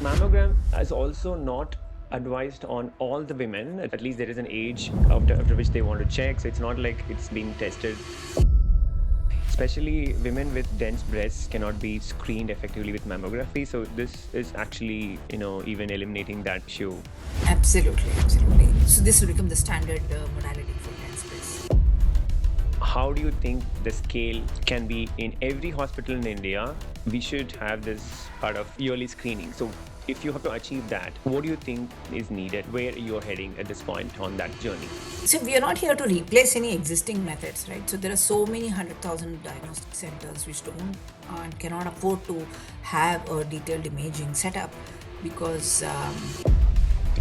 Mammogram is also not advised on all the women. At least there is an age after which they want to check. So it's not like it's being tested. Especially women with dense breasts cannot be screened effectively with mammography. So this is actually, even eliminating that issue. Absolutely, absolutely. So this will become the standard modality for dense breast. How do you think the scale can be in every hospital in India? We should have this part of yearly screening. So if you have to achieve that, what do you think is needed? Where you're heading at this point on that journey? So we are not here to replace any existing methods, right? So there are so many 100,000 diagnostic centers which don't and cannot afford to have a detailed imaging setup because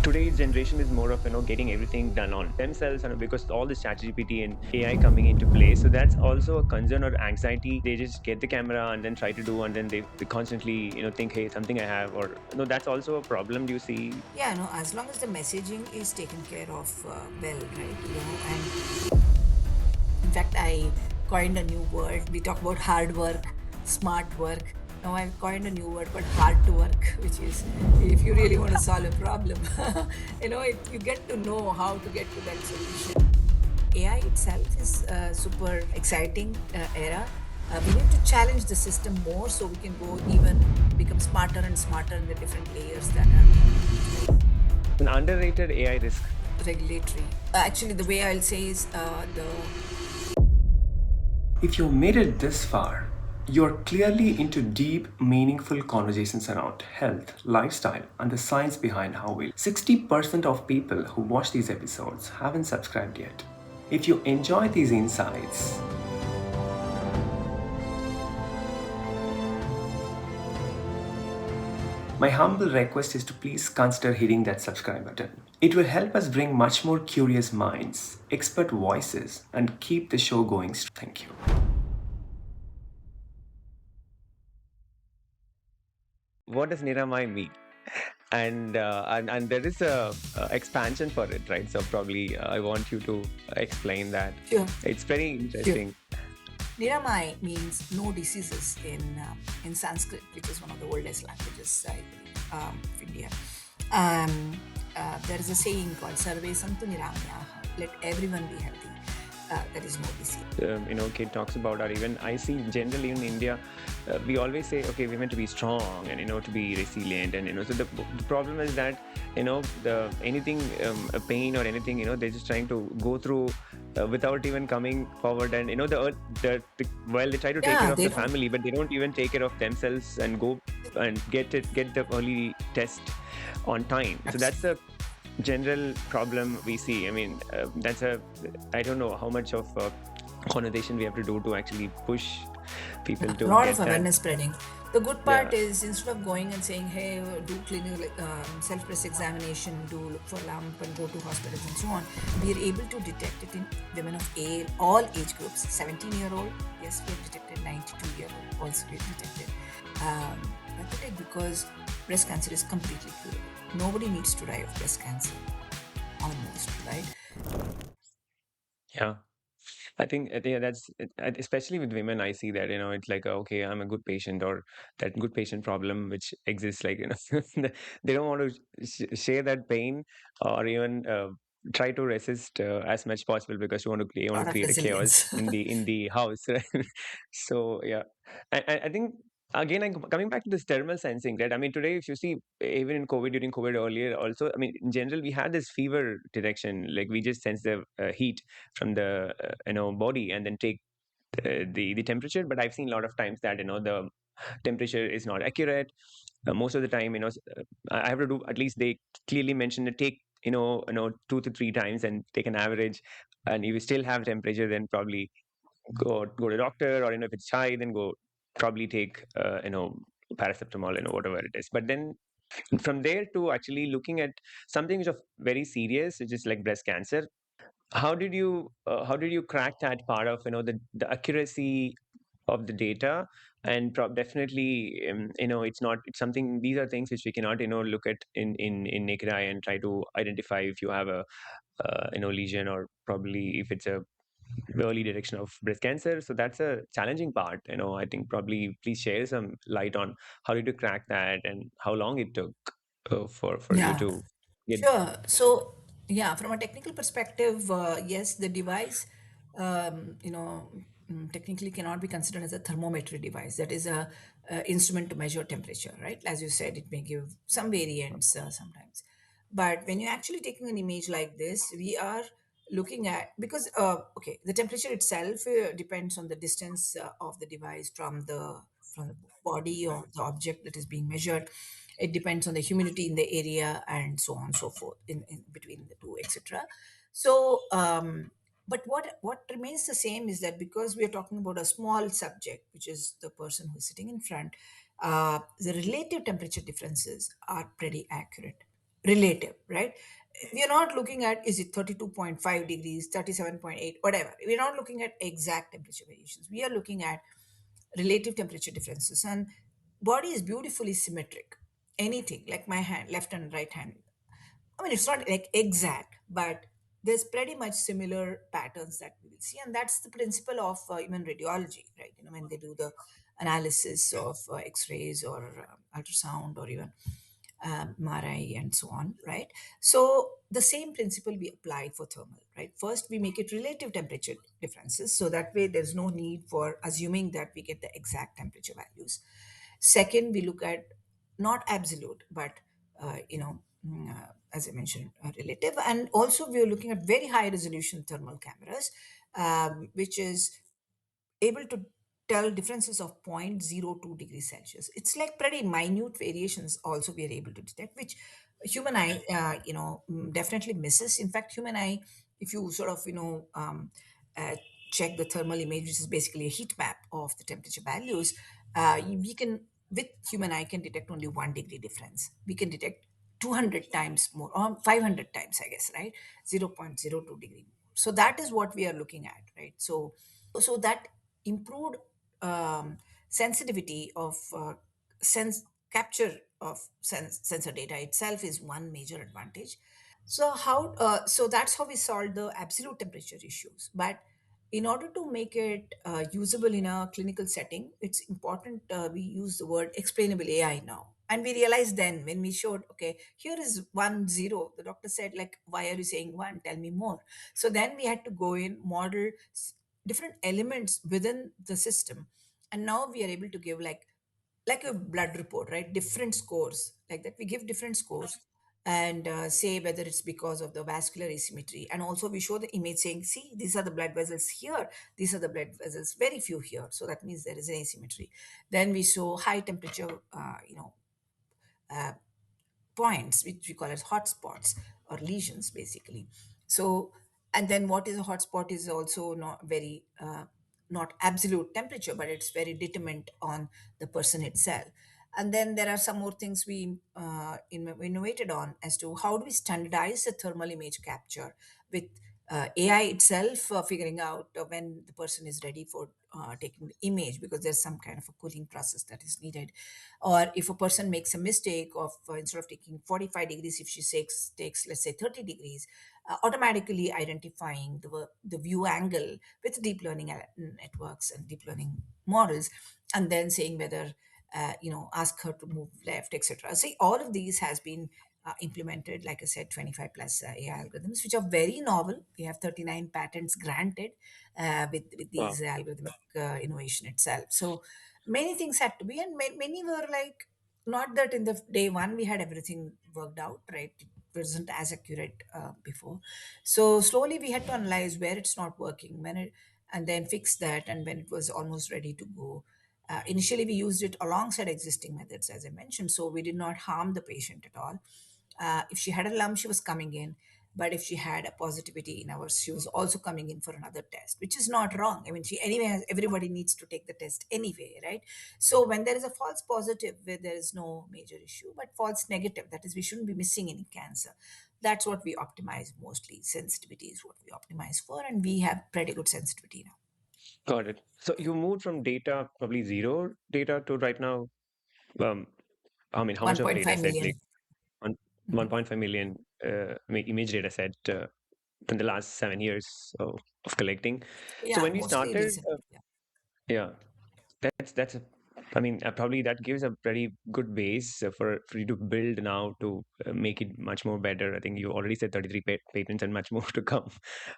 Today's generation is more of getting everything done on themselves, and because all this ChatGPT and AI coming into play, so that's also a concern or anxiety. They just get the camera and then try to do, and then they constantly think, hey, something I have, or no, that's also a problem. Do you see? yeah, no, as long as the messaging is taken care of well, right? And in fact, I coined a new word. We talk about hard work, smart work. Now I've coined a new word called hard to work, which is if you really want to solve a problem, you get to know how to get to that solution. AI itself is a super exciting era. We need to challenge the system more so we can go even become smarter and smarter in the different layers that are An underrated AI risk. regulatory. Actually, the way I'll say is the If you made it this far, you're clearly into deep, meaningful conversations around health, lifestyle, and the science behind how we live. 60% of people who watch these episodes haven't subscribed yet. If you enjoy these insights, my humble request is to please consider hitting that subscribe button. It will help us bring much more curious minds, expert voices, and keep the show going. Thank you. What does NIRAMAI mean? And there is a expansion for it, right? So probably I want you to explain that. sure. It's very interesting. Niramai means no diseases in Sanskrit, which is one of the oldest languages, I believe, of India. There is a saying called "Sarve Santu Niramanyaha." Let everyone be healthy. There is no disease. Kid talks about, or even I see generally in India, we always say, okay, we're meant to be strong and to be resilient, and so the problem is that the anything a pain or anything they're just trying to go through without even coming forward, and while they try to take care of They the don't. family, but they don't even take care of themselves and go and get the early test on time. So that's the general problem we see. I mean, I don't know how much of connotation we have to do to actually push people to A lot get of that. awareness spreading. The good part Yeah. is instead of going and saying, "Hey, do clinical self-breast examination, do look for lump, and go to hospitals and so on," we are able to detect it in women of all age groups. 17-year-old, yes, we have detected. 92-year-old, also we have detected. That's it, because breast cancer is completely curable. Nobody needs to die of breast cancer, almost, right? Yeah. I think yeah, especially with women. I see that it's like okay, I'm a good patient, or that good patient problem which exists. Like they don't want to share that pain, or even try to resist as much possible, because they A want lot to of create a chaos resilience. in the house. Right? So yeah, I think again, I'm coming back to this thermal sensing, right? I mean, today, if you see, even in COVID, during COVID earlier, also, I mean, in general, we had this fever detection. Like we just sense the heat from the body and then take the temperature. But I've seen a lot of times that the temperature is not accurate. Most of the time, I have to do, at least they clearly mention to take 2 to 3 times and take an average, and if you still have temperature, then probably go to doctor, or if it's high, then go probably take paracetamol, whatever it is. But then from there to actually looking at something which is very serious, which is like breast cancer, how did you crack that part of the accuracy of the data? And definitely, it's something, these are things which we cannot look at in naked eye and try to identify if you have a lesion, or probably if it's a early detection of breast cancer. So that's a challenging part. I think probably please share some light on how did you crack that and how long it took. for you Yeah. to get. Sure. So, yeah, from a technical perspective, yes, the device, technically cannot be considered as a thermometry device. That is a instrument to measure temperature, right? As you said, it may give some variance sometimes. But when you're actually taking an image like this, we are looking at, because okay, the temperature itself depends on the distance of the device from the body or the object that is being measured. It depends on the humidity in the area and so on and so forth in between the two, etc. So but what remains the same is that because we are talking about a small subject, which is the person who is sitting in front, the relative temperature differences are pretty accurate. Relative, right? We are not looking at, is it 32.5 degrees, 37.8, whatever. We're not looking at exact temperature variations. We are looking at relative temperature differences. And body is beautifully symmetric. Anything like my hand, left and right hand, I mean, it's not like exact, but there's pretty much similar patterns that we will see. And that's the principle of even radiology, right? When they do the analysis of x-rays or ultrasound or even MRI and so on, right? So the same principle we apply for thermal, right? First, we make it relative temperature differences. So that way there's no need for assuming that we get the exact temperature values. Second, we look at not absolute, but as I mentioned, relative. And also, we are looking at very high resolution thermal cameras, which is able to tell differences of zero point zero 0.02 degrees Celsius. It's like pretty minute variations also we are able to detect, which human eye, definitely misses. In fact, human eye, if you sort of, uh, check the thermal image, which is basically a heat map of the temperature values, we can, with human eye, can detect only 1 degree difference. We can detect 200 times more, or 500 times, I guess, right? 0.02 degree. So that is what we are looking at, right? So that improved sensitivity of sense capture of sensor data itself is one major advantage. So that's how we solve the absolute temperature issues. But in order to make it usable in a clinical setting, it's important we use the word explainable AI now. And we realized then when we showed, okay, here is 1 0, the doctor said, like, why are you saying one? Tell me more. So then we had to go in, model different elements within the system. And now we are able to give like a blood report, right? Different scores like that. We give different scores and say whether it's because of the vascular asymmetry. And also we show the image saying, see, these are the blood vessels here. These are the blood vessels, very few here. So that means there is an asymmetry. Then we show high temperature, points, which we call as hotspots or lesions, basically. So, and then what is a hotspot is also not very, not absolute temperature, but it's very determined on the person itself. And then there are some more things we innovated on as to how do we standardize the thermal image capture with AI itself figuring out when the person is ready for taking the image, because there's some kind of a cooling process that is needed. Or if a person makes a mistake of instead of taking 45 degrees, if she takes let's say 30 degrees, automatically identifying the view angle with deep learning networks and deep learning models, and then saying whether ask her to move left, etc. See, all of these has been implemented, like I said, 25 plus AI algorithms, which are very novel. We have 39 patents granted with Wow. these algorithmic innovation itself. So many things had to be, and many were like, not that in the day one we had everything worked out, right? It wasn't as accurate before. So slowly we had to analyze where it's not working, and then fix that. And when it was almost ready to go, initially we used it alongside existing methods, as I mentioned, so we did not harm the patient at all. If she had a lump, she was coming in. But if she had a positivity in ours, she was also coming in for another test, which is not wrong. I mean, she anyway everybody needs to take the test anyway, right? So when there is a false positive, where there is no major issue, but false negative, that is, we shouldn't be missing any cancer. That's what we optimize mostly. Sensitivity is what we optimize for, and we have pretty good sensitivity now. Got it. So you moved from data, probably zero data, to right now, um, I mean, how much of a data 1.5 set? Like million. one, 1.5 million image data set in the last 7 years of collecting. So Yeah, when we mostly started, recently. Yeah. yeah, that's I mean, probably that gives a pretty good base for you to build now to make it much more better. I think you already said 33 patents and much more to come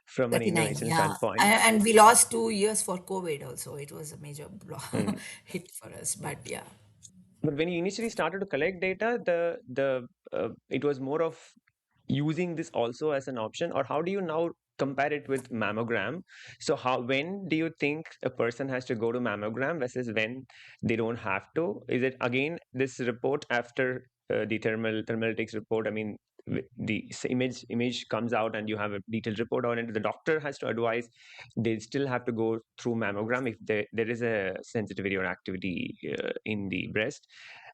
from an 39, innovation yeah. standpoint. And we lost 2 years for COVID also. It was a major Mm. hit for us. But yeah. But when you initially started to collect data, the it was more of using this also as an option, or how do you now compare it with mammogram? So how, when do you think a person has to go to mammogram versus when they don't have to? Is it again this report after the thermalytics report? I mean, image comes out and you have a detailed report on it. The doctor has to advise they still have to go through mammogram if there is a sensitivity or activity in the breast,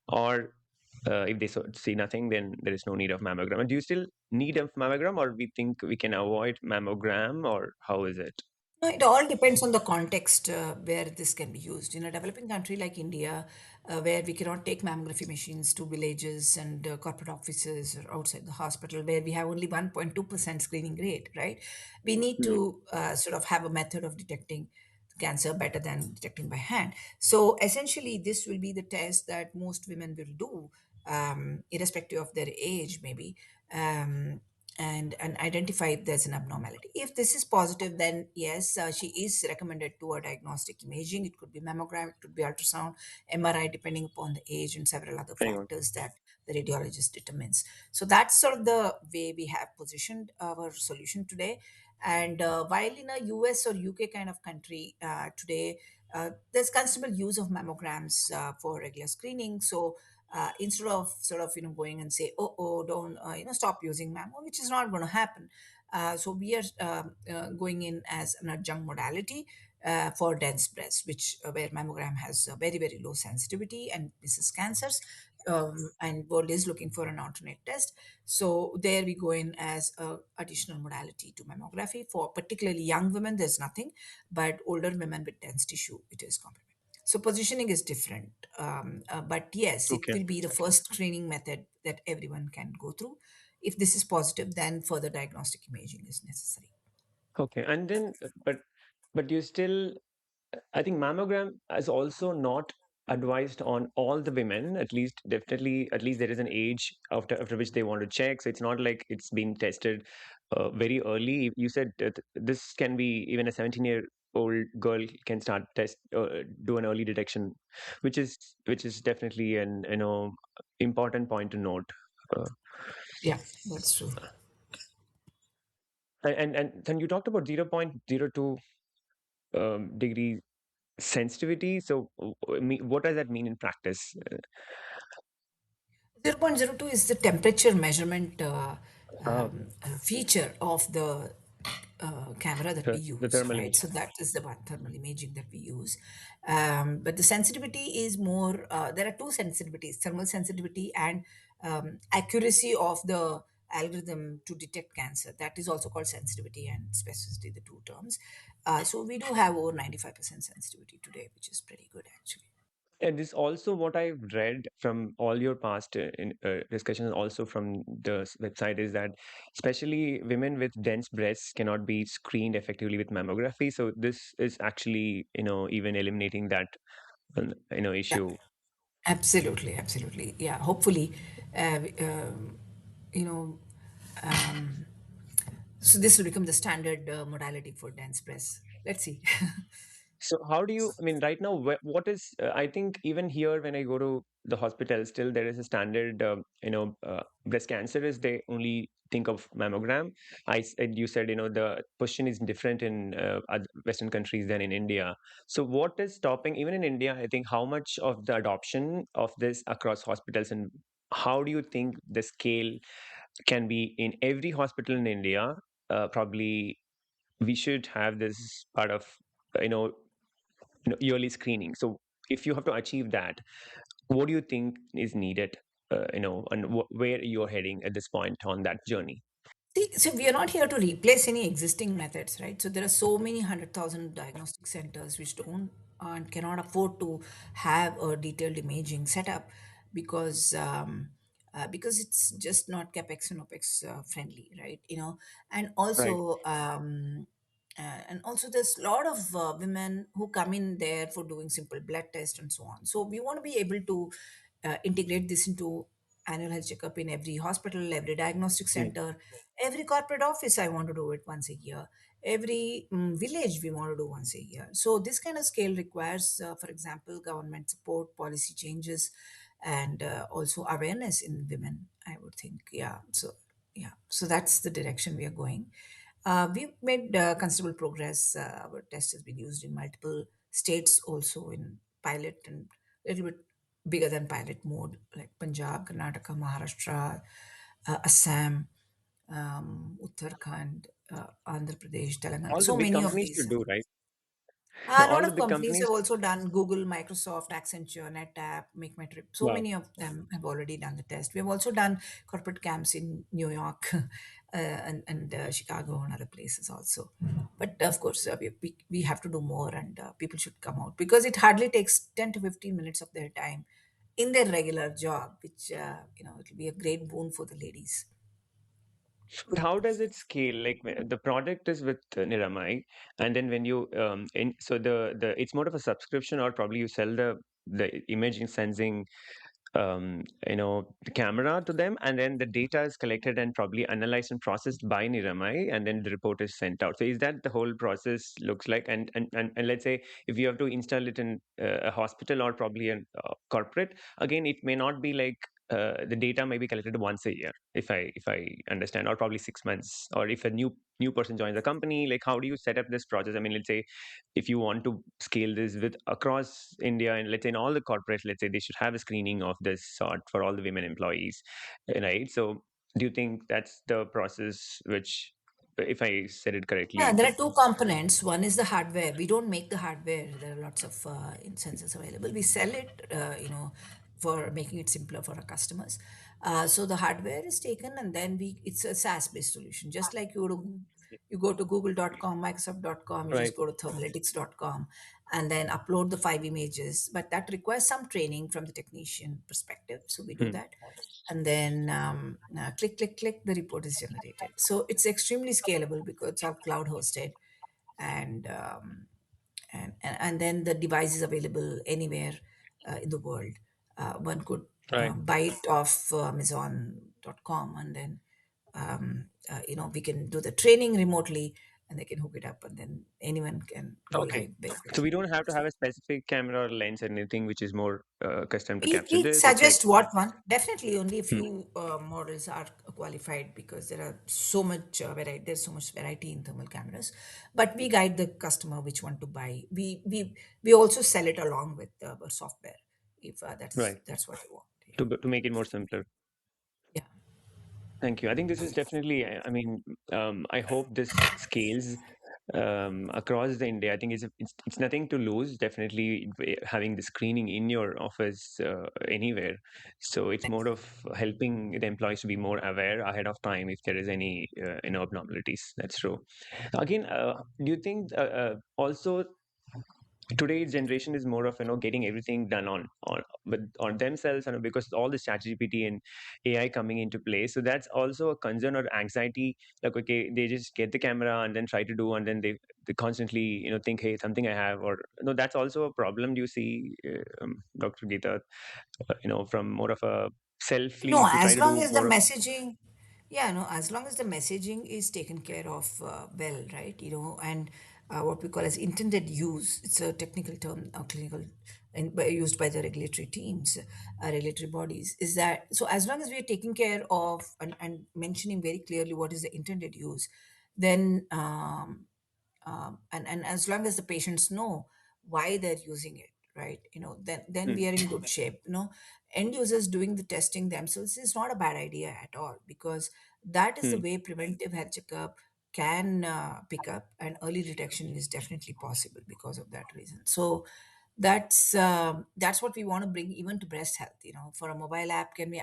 or if they see nothing, then there is no need of mammogram. And do you still need a mammogram, or we think we can avoid mammogram, or how is it? No, it all depends on the context where this can be used. In a developing country like India, where we cannot take mammography machines to villages and corporate offices or outside the hospital, where we have only 1.2% screening rate, right? We need Hmm. to sort of have a method of detecting cancer better than detecting by hand. So essentially, this will be the test that most women will do, irrespective of their age, maybe. And identify if there's an abnormality. If this is positive, then yes, she is recommended to a diagnostic imaging. It could be mammogram, it could be ultrasound, MRI, depending upon the age and several other Anyone? factors that the radiologist determines. So that's sort of the way we have positioned our solution today. And while in a US or UK kind of country today, there's considerable use of mammograms for regular screening. So instead of sort of going and say, oh, don't stop using mammo, which is not going to happen. So we are going in as an adjunct modality for dense breast, which where mammogram has very very low sensitivity and misses cancers. And world is looking for an alternate test, so there we go in as a additional modality to mammography. For particularly young women, there's nothing, but older women with dense tissue, it is complementary. So positioning is different, but yes, it Okay. will be the first screening method that everyone can go through. If this is positive, then further diagnostic imaging is necessary. Okay. And then, but you still, I think mammogram is also not advised on all the women. At least, definitely, at least there is an age after which they want to check. So it's not like it's been tested very early. You said that this can be even a 17-year-old girl can start do an early detection, which is definitely an important point to note. Uh, Yeah, that's true. and then you talked about 0.02 degree sensitivity. So, what does that mean in practice? 0.02 is the temperature measurement Uh, feature of the camera that we the use, thermal right? image. So that is the one thermal imaging that we use. But the sensitivity is more, there are two sensitivities: thermal sensitivity and accuracy of the algorithm to detect cancer. That is also called sensitivity and specificity, the two terms. So we do have over 95% sensitivity today, which is pretty good actually. And this also what I've read from all your past discussions, also from the website, is that especially women with dense breasts cannot be screened effectively with mammography. So this is actually, even eliminating that, Yeah, issue. absolutely, absolutely. Yeah, hopefully, you know, so this will become the standard modality for dance press. Let's see. So how do you, I mean, right now, what is, I think even here, when I go to the hospital, still there is a standard, breast cancer is they only think of mammogram. You said, the position is different in other Western countries than in India. So what is stopping, even in India, I think, how much of the adoption of this across hospitals, and how do you think the scale can be in every hospital in India? Probably we should have this part of, you know, yearly screening. So if you have to achieve that, what do you think is needed, and where you're heading at this point on that journey? See, so we are not here to replace any existing methods, right? So there are so many 100,000 diagnostic centers which don't and cannot afford to have a detailed imaging setup because it's just not capex and opex friendly, right? And Right. also And also there's a lot of women who come in there for doing simple blood test and so on. So we want to be able to integrate this into annual health checkup in every hospital, every diagnostic Mm. center, every corporate office. I want to do it once a year. Every village we want to do once a year. So this kind of scale requires, for example, government support, policy changes, and also awareness in women, I would think. Yeah. So yeah, so that's the direction we are going. We've made considerable progress. Our test has been used in multiple states, also in pilot and a little bit bigger than pilot mode, like Punjab, Karnataka, Maharashtra, Assam, Uttarakhand, Andhra Pradesh, Telangana. All the So big many of companies these. should do, right? A lot All the of big companies have companies. also done Google, Microsoft, Accenture, NetApp, Make My Trip. So Wow. many of them have already done the test. We have also done corporate camps in New York and Chicago and other places also. But of course, we have to do more, and people should come out because it hardly takes 10 to 15 minutes of their time in their regular job, which, it will be a great boon for the ladies. But how does it scale? Like the product is with Niramai, and then when you so the it's more of a subscription, or probably you sell the imaging sensing the camera to them, and then the data is collected and probably analyzed and processed by Niramai, and then the report is sent out. So is that the whole process looks like? And let's say if you have to install it in a hospital or probably a corporate, again, it may not be like the data may be collected once a year, if I understand, or probably 6 months, or if a new person joins the company. Like, how do you set up this process? I mean, let's say if you want to scale this with across India, and let's say in all the corporates, let's say they should have a screening of this sort for all the women employees, right? So do you think that's the process which, if I said it Yeah, correctly? there are two components. One is the hardware. We don't make the hardware. There are lots of sensors available. We sell it, for making it simpler for our customers. So the hardware is taken, and then it's a SaaS-based solution. Just like you go to google.com, microsoft.com, you Right. just go to thermalytix.com and then upload the 5 images. But that requires some training from the technician perspective. So we do Hmm. that, and then click, click, click, the report is generated. So it's extremely scalable because it's all cloud hosted, and and then the device is available anywhere in the world. One could Right. buy it off Amazon.com, and then we can do the training remotely, and they can hook it up, and then anyone can go Okay. live very So we quickly. don't have to have a specific camera or lens or anything which is more custom to capture We this. It's like, suggest what one. Definitely, only a hmm, few models are qualified because there are so much variety. There's so much variety in thermal cameras, but we guide the customer which one to buy. We also sell it along with our software if right, that's what you want. to make it more simpler. Yeah. Thank you. I think this is definitely, I mean, I hope this scales across the India. I think it's nothing to lose, definitely having the screening in your office anywhere. So it's more of helping the employees to be more aware ahead of time if there is any abnormalities. That's true. Again, do you think also today's generation is more of getting everything done on themselves, because all the ChatGPT and AI coming into play, so that's also a concern or anxiety, like, okay, they just get the camera and then try to do, and then they constantly think, hey, something I have, or no, that's also a problem. Do you see, Dr. Geetha, from more of a No, selfly to try as to long do as the more of. messaging, yeah, no, as long as the messaging is taken care of well, right? And what we call as intended use, it's a technical term, clinical, and used by the regulatory teams, regulatory bodies, is that so as long as we are taking care of and mentioning very clearly what is the intended use, then and as long as the patients know why they're using it, right, then Hmm, we are in good shape. End users doing the testing themselves is not a bad idea at all, because that is the hmm, way preventive health checkup can pick up, and early detection is definitely possible because of that reason. So that's what we want to bring even to breast health. For a mobile app, can we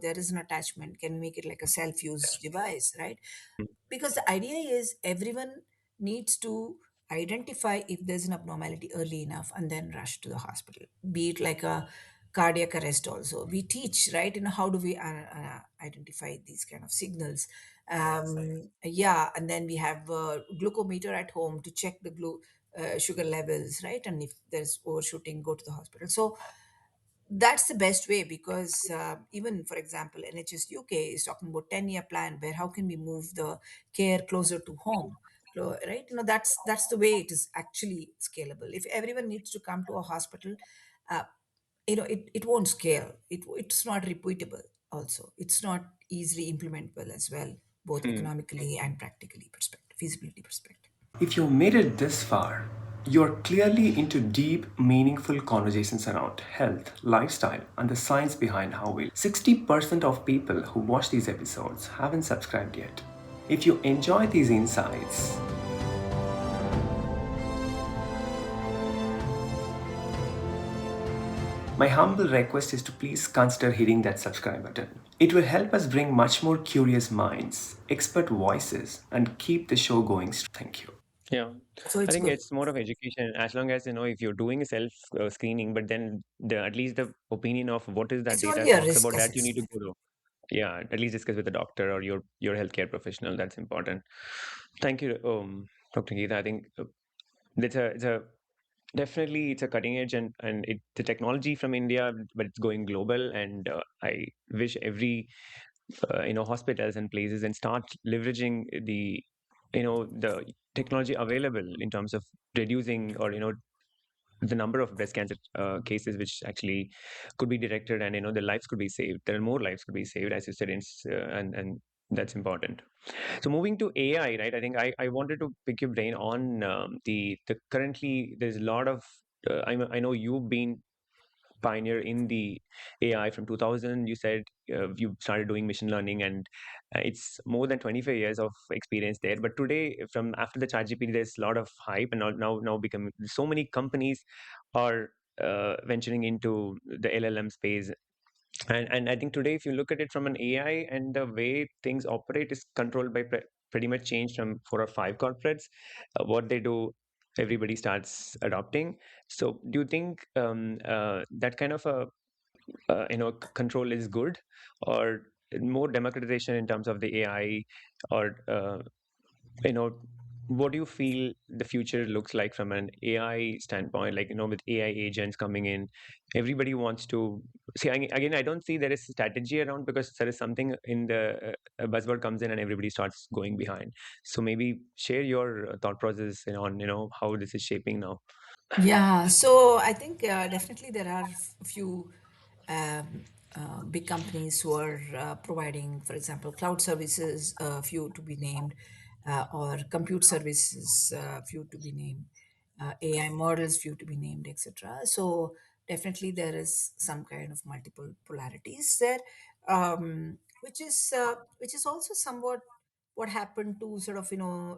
there is an attachment, can we make it like a self-use device, right? hmm, Because the idea is everyone needs to identify if there's an abnormality early enough and then rush to the hospital, be it like a cardiac arrest also. We teach, right? How do we identify these kind of signals? Yeah, and then we have a glucometer at home to check the sugar levels, right? And if there's overshooting, go to the hospital. So that's the best way, because even, for example, NHS UK is talking about 10-year plan, where how can we move the care closer to home, right? That's the way it is actually scalable. If everyone needs to come to a hospital, uh, it won't scale. It's not repeatable. Also, it's not easily implementable as well, both Hmm. economically and practically perspective, feasibility perspective. If you made it this far, you're clearly into deep, meaningful conversations around health, lifestyle, and the science behind how we. 60% of people who watch these episodes haven't subscribed yet. If you enjoy these insights, my humble request is to please consider hitting that subscribe button. It will help us bring much more curious minds, expert voices, and keep the show going. Thank you. Yeah, So I it's think good. it's more of education. As long as if you're doing a self screening, but then at least the opinion of what is that It's data only a talks risk about, that you need to assessment. go to. Yeah, at least discuss with the doctor or your healthcare professional. That's important. Thank you, Dr. Geetha. I think it's a definitely it's a cutting edge, and the technology from India, but it's going global. And I wish every hospitals and places and start leveraging the technology available in terms of reducing, or the number of breast cancer cases which actually could be detected, and the lives could be saved. There are more lives could be saved, as you said, and that's important. So moving to AI, right? I think I wanted to pick your brain on the currently there's a lot of I know you've been pioneer in the AI from 2000. You said you started doing machine learning, and it's more than 25 years of experience there. But today, from after the ChatGPT, there's a lot of hype, and now become so many companies are venturing into the LLM space. And I think today, if you look at it from an AI, and the way things operate is controlled by pretty much changed from 4 or 5 corporates. What they do, everybody starts adopting. So do you think that kind of a control is good, or more democratization in terms of the AI, or you know what do you feel the future looks like from an AI standpoint? Like, with AI agents coming in, everybody wants to see. Again, I don't see there is a strategy around, because there is something in the a buzzword comes in and everybody starts going behind. So maybe share your thought process on how this is shaping now. Yeah, so I think definitely there are a few big companies who are providing, for example, cloud services, few to be named, or compute services, few to be named, AI models, few to be named, etc. So definitely there is some kind of multiple polarities there, which is also somewhat what happened to sort of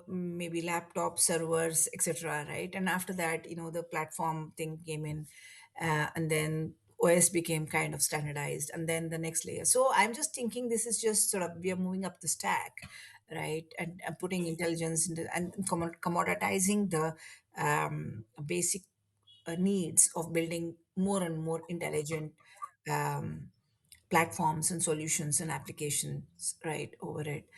maybe laptop servers, etc., right? And after that, the platform thing came in, and then OS became kind of standardized, and then the next layer. So I'm just thinking this is just sort of we are moving up the stack, right? And putting intelligence into, and commoditizing the basic needs of building more and more intelligent um, platforms and solutions and applications right over it.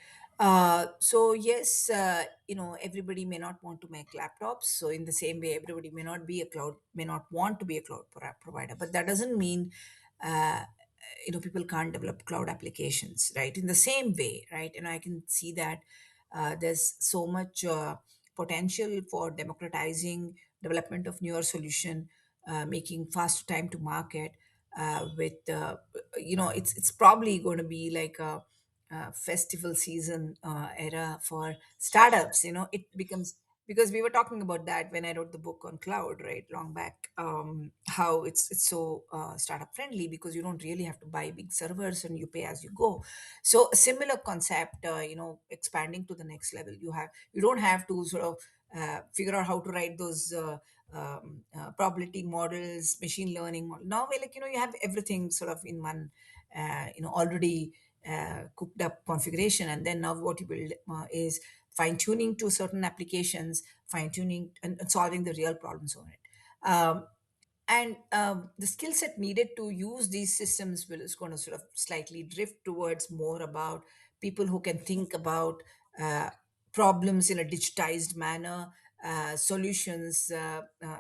So yes, everybody may not want to make laptops. So in the same way, everybody may not want to be a cloud provider. But that doesn't mean uh, people can't develop cloud applications, right? In the same way, right? And I can see that there's so much potential for democratizing development of newer solution, making faster time to market, with it's probably going to be like a festival season era for startups. It becomes, because we were talking about that when I wrote the book on cloud, right, long back, how it's so startup friendly, because you don't really have to buy big servers and you pay as you go. So a similar concept, expanding to the next level, you don't have to sort of figure out how to write those probability models, machine learning model. Now we're like, you have everything sort of in one already cooked up configuration, and then now what you build is fine tuning to certain applications, fine tuning and solving the real problems on it. And the skill set needed to use these systems will is going to sort of slightly drift towards more about people who can think about uh, problems in a digitized manner, solutions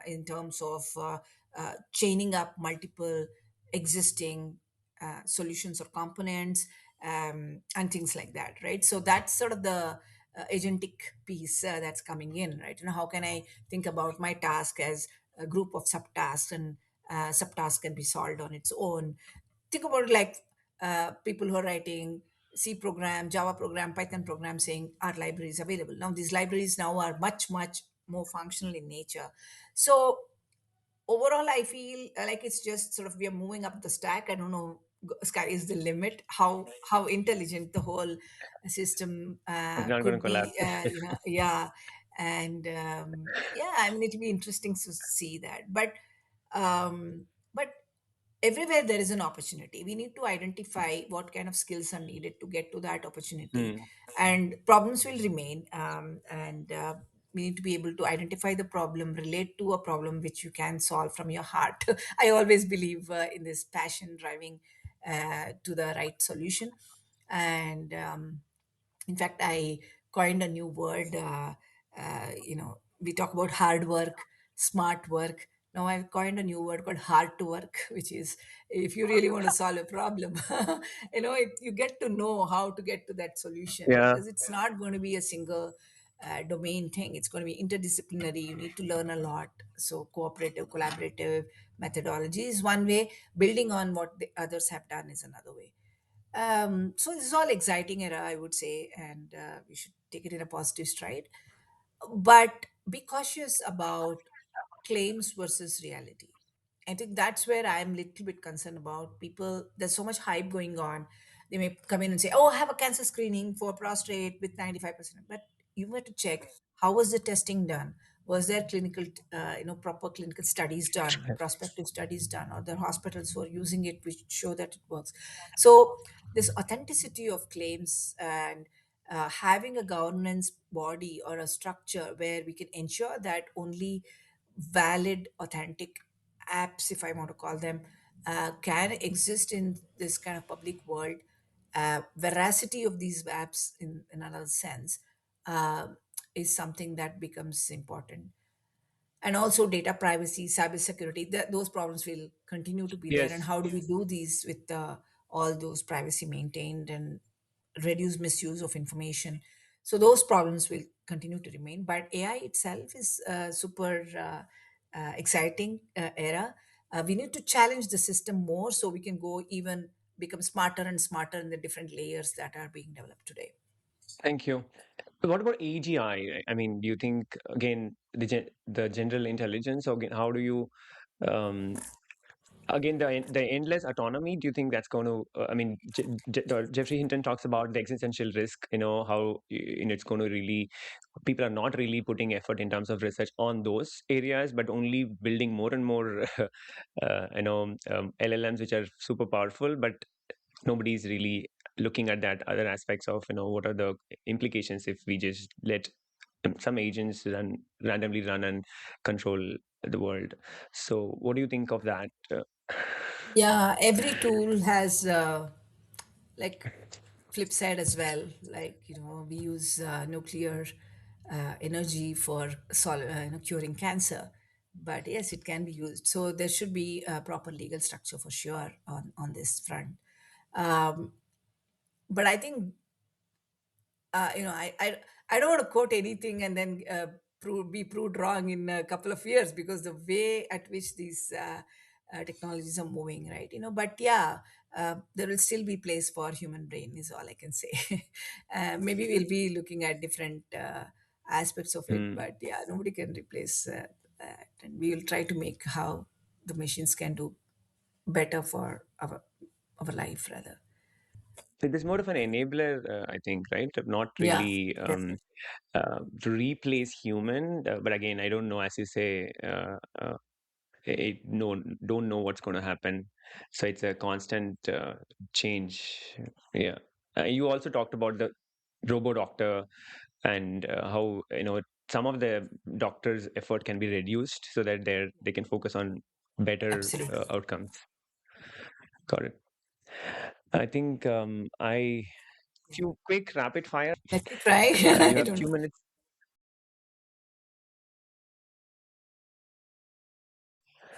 in terms of chaining up multiple existing solutions or components, and things like that, right? So that's sort of the agentic piece that's coming in, right? How can I think about my task as a group of subtasks, and subtasks can be solved on its own. Think about it like people who are writing C program, Java program, Python program, saying our libraries available. Now these libraries now are much, much more functional in nature. So overall, I feel like it's just sort of we are moving up the stack. I don't know, sky is the limit. How intelligent the whole system It's not going to could be, collapse. yeah. And yeah, I mean, it'll be interesting to see that. But everywhere there is an opportunity, we need to identify what kind of skills are needed to get to that opportunity. Hmm. And problems will remain, and we need to be able to identify the problem, relate to a problem which you can solve from your heart. I always believe in this passion driving to the right solution. And in fact, I coined a new word. We talk about hard work, smart work. Now I've coined a new word called hard to work, which is if you really want to solve a problem, you get to know how to get to that solution, Yeah. because it's not going to be a single domain thing. It's going to be interdisciplinary. You need to learn a lot. So cooperative, collaborative methodology is one way. Building on what the others have done is another way. So this is all exciting era, I would say, and we should take it in a positive stride. But be cautious about claims versus reality. I think that's where I'm a little bit concerned about people. There's so much hype going on. They may come in and say, "Oh, I have a cancer screening for prostate with 95%." But you have to check, how was the testing done? Was there clinical, proper clinical studies done, prospective studies done, or the hospitals who are using it which show that it works? So this authenticity of claims, and having a governance body or a structure where we can ensure that only valid, authentic apps, if I want to call them, can exist in this kind of public world. Veracity of these apps, in another sense, uh, is something that becomes important. And also data privacy, cybersecurity, those problems will continue to be there. And Yes. how do we do these with all those privacy maintained and reduce misuse of information? So those problems will continue to remain. But AI itself is a super exciting era. We need to challenge the system more so we can go even become smarter and smarter in the different layers that are being developed today. Thank you. But what about AGI? I mean, do you think again the general intelligence? Or again, how do you um, again the endless autonomy? Do you think that's going to? I mean, Geoffrey Hinton talks about the existential risk. How it's going to really people are not really putting effort in terms of research on those areas, but only building more and more LLMs which are super powerful, but nobody's really looking at that other aspects of what are the implications if we just let some agents randomly run and control the world. So what do you think of that? Yeah, every tool has like flip side as well. Like, we use nuclear energy for curing cancer. But yes, it can be used. So there should be a proper legal structure for sure on this front. Um, but I think I don't want to quote anything and then be proved wrong in a couple of years, because the way at which these technologies are moving, right? But yeah, there will still be place for human brain, is all I can say. Maybe we'll be looking at different aspects of it, Hmm. but yeah, nobody can replace that, and we will try to make how the machines can do better for our life rather. It is more of an enabler, I think, right? Not Yeah, really definitely. to replace human, but again, I don't know, as you say, no, don't know what's going to happen. So it's a constant change. Yeah. You also talked about the robo doctor and how some of the doctors' effort can be reduced so that they can focus on better Absolutely. outcomes. Got it. I think I few quick rapid fire. Let me try. You I have don't few know. minutes.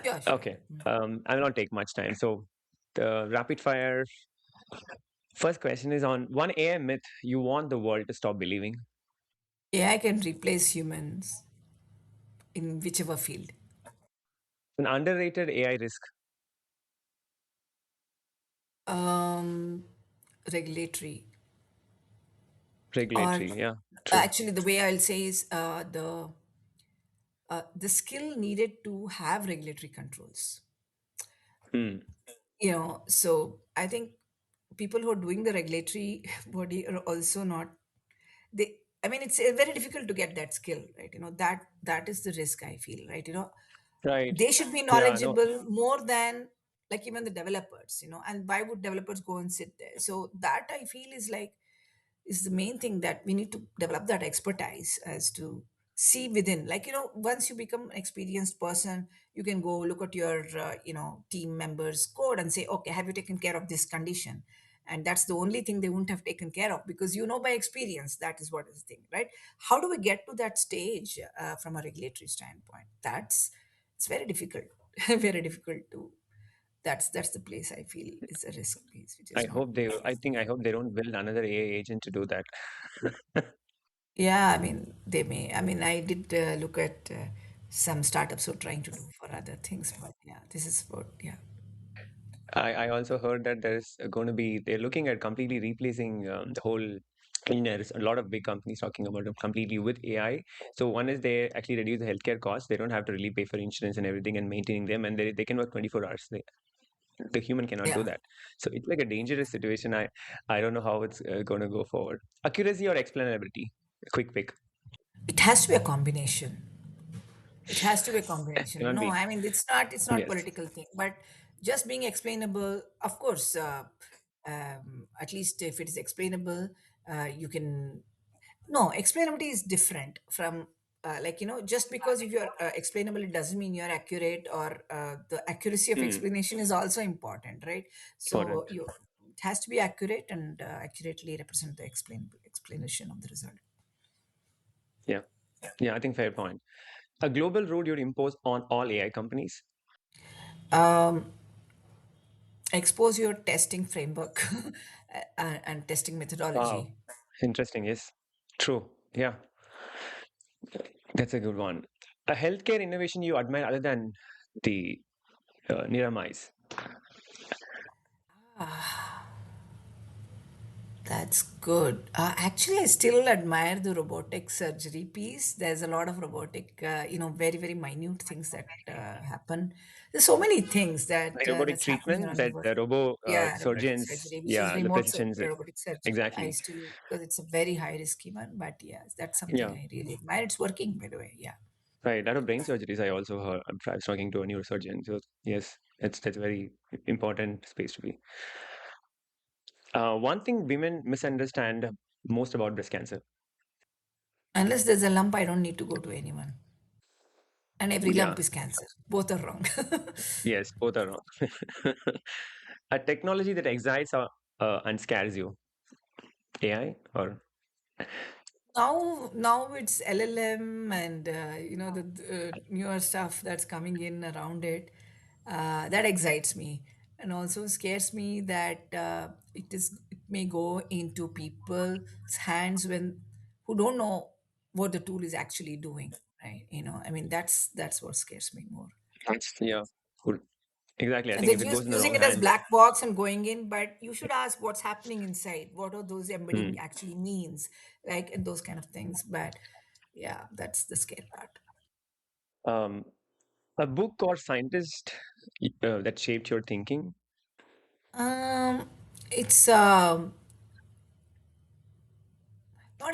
Sure, sure. Okay. I will not take much time. So the rapid fire first question is on one AI myth you want the world to stop believing. AI can replace humans in whichever field. An underrated AI risk, Um, Regulatory, or regulatory. Yeah, true. actually, the way I'll say is the skill needed to have regulatory controls. Hmm. So I think people who are doing the regulatory body are also not, they, I mean, it's very difficult to get that skill, right? That is the risk I feel, right? Right. They should be Yeah. No. knowledgeable more than like even the developers, and why would developers go and sit there? So that I feel is like, is the main thing, that we need to develop that expertise as to see within, like, once you become an experienced person, you can go look at your team members code and say, okay, have you taken care of this condition? And that's the only thing they wouldn't have taken care of, because by experience that is what is the thing, right? How do we get to that stage from a regulatory standpoint? It's very difficult. Very difficult to, that's the place I feel is a risk place, which I is not. hope they. I think I hope they don't build another AI agent to do that. Yeah, I mean, they may. I mean, I did look at some startups who are trying to do for other things, but yeah, this is what, yeah. I also heard that there's going to be they're looking at completely replacing the whole cleaners. A lot of big companies talking about it completely with AI. So one is they actually reduce the healthcare costs. They don't have to really pay for insurance and everything and maintaining them, and they can work 24 hours. The human cannot do Yeah, that. So it's like a dangerous situation. I don't know how it's going to go forward. Accuracy or explainability? Quick pick. it has to be a combination. It has to be a combination. Cannot No, be. I mean, it's not Yes. political thing, but just being explainable, of course. At least if it is explainable, you can. No, explainability is different from, like, just because if you're explainable, it doesn't mean you're accurate, or the accuracy of Hmm. explanation is also important, right? So Important. it has to be accurate and accurately represent the explanation of the result. Yeah. Yeah. I think fair point. A global rule you'd impose on all AI companies. Um, Expose your testing framework and testing Wow. methodology. Interesting. Yes. True. Yeah. That's a good one. A healthcare innovation you admire other than the NIRAMAIs. That's good. Actually, I still admire the robotic surgery piece. There's a lot of robotic, very, very minute things that happen. There's so many things Like robotic that's happening treatment around the that world. the robo Yeah, robotic surgeons, surgery, which is yeah, the remote physicians, robotic surgery. I exactly. still, because it's a very high risky one, but yes, that's something Yeah. I really admire. It's working, by the way. Yeah. Right. Out of brain surgeries, I also heard. I was talking to a neurosurgeon. So yes, that's a very important space to be. One thing women misunderstand most about breast cancer. Unless there's a lump, I don't need to go to anyone. And every Yeah. lump is cancer. Both are wrong. Yes, both are wrong. A technology that excites and scares you. AI or Now it's LLM and the newer stuff that's coming in around it. That excites me, and also scares me that it may go into people's hands when who don't know what the tool is actually doing. Right? I mean, that's what scares me more. yeah. Cool. Exactly. I think They're if it goes in the using wrong it as hands, black box and going in, but you should ask what's happening inside. What are those embedding hmm. actually means, like, and those kind of things. But yeah, that's the scare part. um, a book or scientist that shaped your thinking. Um, it's not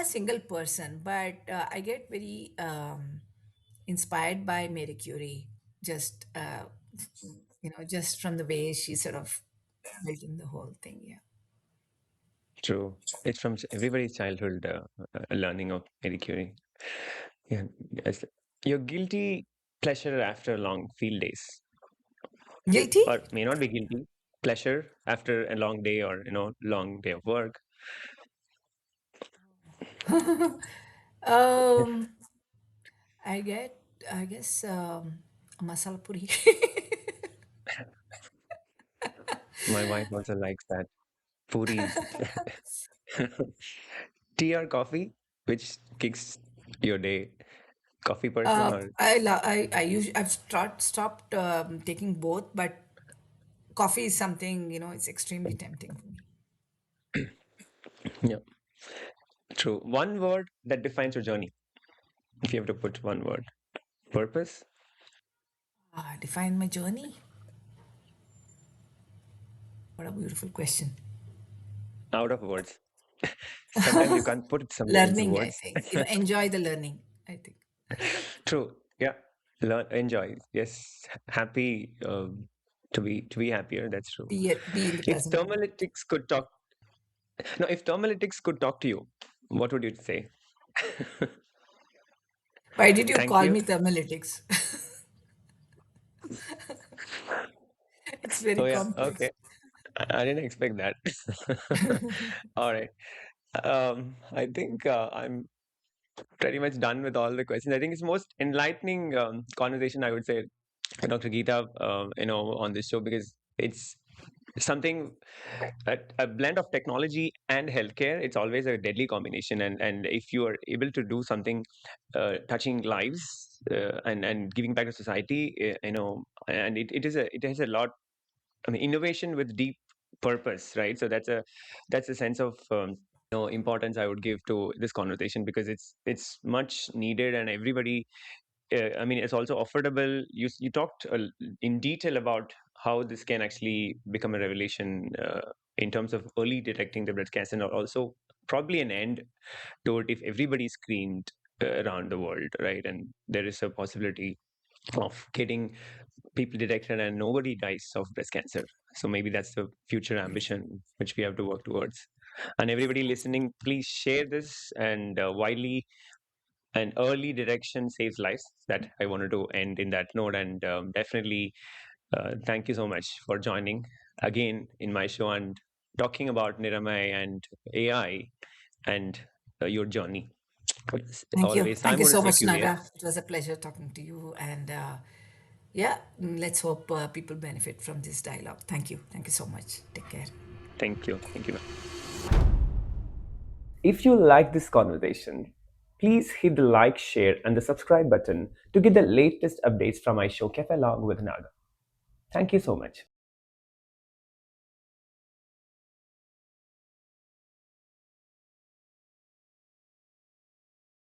a single person, but I get very inspired by Marie Curie. Just just from the way she sort of built in the whole thing. Yeah. True. It's from everybody's childhood learning of Marie Curie. Yeah. Yes. Your guilty pleasure after long field days. Guilty? or may not be guilty. Pleasure after a long day or long day of work. um, I get, I guess, a masala puri. My wife also likes that puris. Tea or coffee, which kicks your day? Coffee person or I've stopped taking both, but coffee is something, it's extremely tempting for me. yeah, true. One word that defines your journey. If you have to put one word, purpose. Define my journey. What a beautiful question. Out of words. Sometimes you can't put it somewhere into Learning, I words. think. Enjoy the learning, I think. True. Yeah. Learn, enjoy. Yes. Happy to be happier. That's true. Be in the If present moment. Thermalytics could talk, no, if Thermalytics could talk to you, what would you say? Why did you Thank call you. me Thermalytics? It's very Oh yeah. complex. Okay. I didn't expect that. All right. I think I'm pretty much done with all the questions. I think it's most enlightening conversation I would say, Dr. Geetha, on this show because it's something a blend of technology and healthcare. It's always a deadly combination, and if you are able to do something touching lives and giving back to society, and it has a lot. I mean, innovation with deep purpose, right? So that's a sense of importance I would give to this conversation because it's much needed and everybody. I mean, it's also affordable. You talked in detail about how this can actually become a revelation in terms of early detecting the breast cancer, and also probably an end to it if everybody screened around the world, right? And there is a possibility of getting people detected and nobody dies of breast cancer. So maybe that's the future ambition which we have to work towards. And everybody listening, please share this and widely. And early direction saves lives. That I wanted to end in that note. And definitely, thank you so much for joining again in my show and talking about Niramai and AI and your journey. Thank you. Always, Thank I'm you going to so stay much, curious. Naga. It was a pleasure talking to you. And yeah, let's hope people benefit from this dialogue. Thank you. Thank you so much. Take care. Thank you. Thank you. If you like this conversation, please hit the like, share, and the subscribe button to get the latest updates from my show Caffelogue with Naga. Thank you so much.